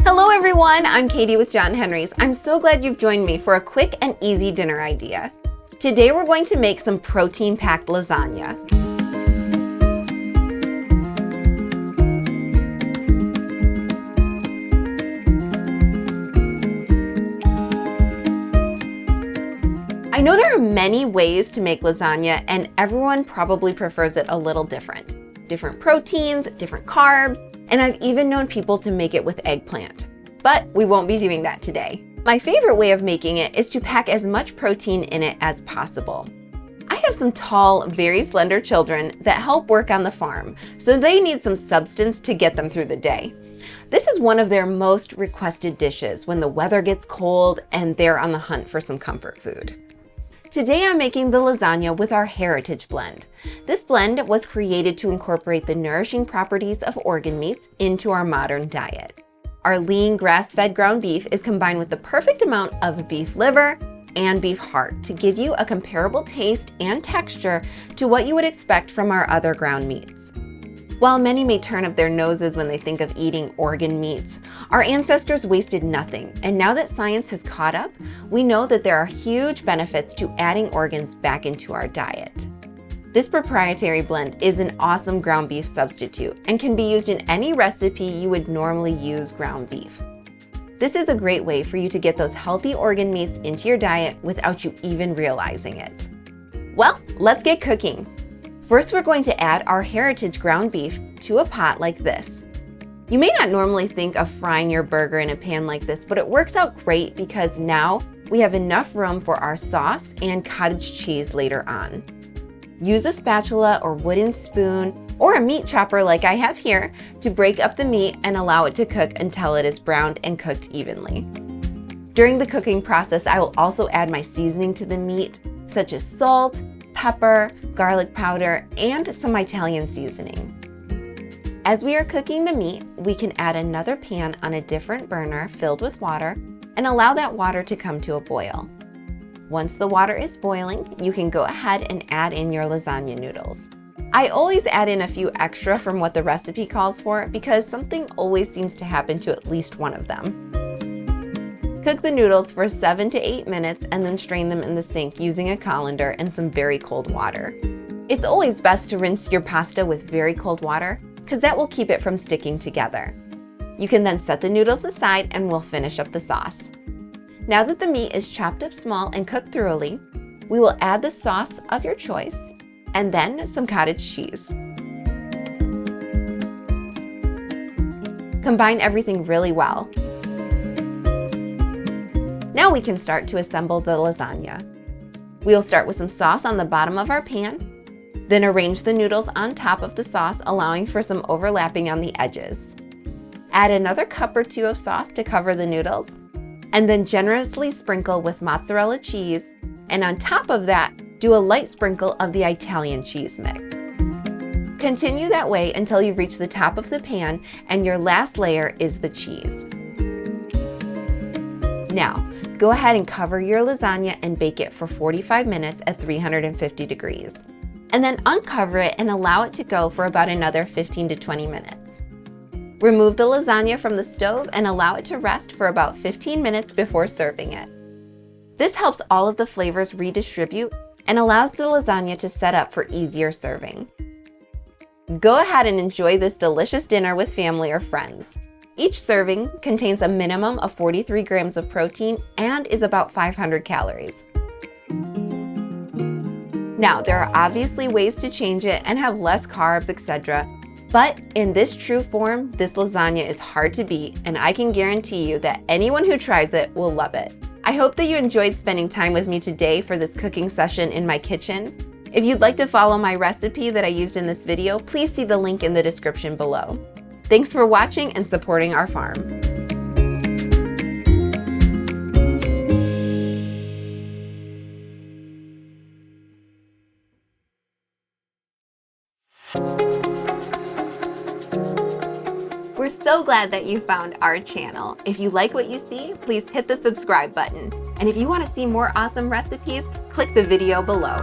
Hello everyone, I'm Katie with John Henry's. I'm so glad you've joined me for a quick and easy dinner idea. Today we're going to make some protein-packed lasagna. I know there are many ways to make lasagna and everyone probably prefers it a little different. Different proteins, different carbs, and I've even known people to make it with eggplant. But we won't be doing that today. My favorite way of making it is to pack as much protein in it as possible. I have some tall, very slender children that help work on the farm, so they need some substance to get them through the day. This is one of their most requested dishes when the weather gets cold and they're on the hunt for some comfort food. Today I'm making the lasagna with our heritage blend. This blend was created to incorporate the nourishing properties of organ meats into our modern diet. Our lean grass-fed ground beef is combined with the perfect amount of beef liver and beef heart to give you a comparable taste and texture to what you would expect from our other ground meats. While many may turn up their noses when they think of eating organ meats, our ancestors wasted nothing, and now that science has caught up, we know that there are huge benefits to adding organs back into our diet. This proprietary blend is an awesome ground beef substitute and can be used in any recipe you would normally use ground beef. This is a great way for you to get those healthy organ meats into your diet without you even realizing it. Well, let's get cooking. First, we're going to add our heritage ground beef to a pot like this. You may not normally think of frying your burger in a pan like this, but it works out great because now we have enough room for our sauce and cottage cheese later on. Use a spatula or wooden spoon or a meat chopper like I have here to break up the meat and allow it to cook until it is browned and cooked evenly. During the cooking process, I will also add my seasoning to the meat, such as salt, pepper, garlic powder, and some Italian seasoning. As we are cooking the meat, we can add another pan on a different burner filled with water and allow that water to come to a boil. Once the water is boiling, you can go ahead and add in your lasagna noodles. I always add in a few extra from what the recipe calls for because something always seems to happen to at least one of them. Cook the noodles for 7 to 8 minutes and then strain them in the sink using a colander and some very cold water. It's always best to rinse your pasta with very cold water because that will keep it from sticking together. You can then set the noodles aside and we'll finish up the sauce. Now that the meat is chopped up small and cooked thoroughly, we will add the sauce of your choice and then some cottage cheese. Combine everything really well. Now we can start to assemble the lasagna. We'll start with some sauce on the bottom of our pan, then arrange the noodles on top of the sauce, allowing for some overlapping on the edges. Add another cup or two of sauce to cover the noodles, and then generously sprinkle with mozzarella cheese, and on top of that, do a light sprinkle of the Italian cheese mix. Continue that way until you reach the top of the pan and your last layer is the cheese. Now, go ahead and cover your lasagna and bake it for 45 minutes at 350 degrees. And then uncover it and allow it to go for about another 15 to 20 minutes. Remove the lasagna from the stove and allow it to rest for about 15 minutes before serving it. This helps all of the flavors redistribute and allows the lasagna to set up for easier serving. Go ahead and enjoy this delicious dinner with family or friends. Each serving contains a minimum of 43 grams of protein and is about 500 calories. Now, there are obviously ways to change it and have less carbs, etc. But in this true form, this lasagna is hard to beat, and I can guarantee you that anyone who tries it will love it. I hope that you enjoyed spending time with me today for this cooking session in my kitchen. If you'd like to follow my recipe that I used in this video, please see the link in the description below. Thanks for watching and supporting our farm. We're so glad that you found our channel. If you like what you see, please hit the subscribe button. And if you want to see more awesome recipes, click the video below.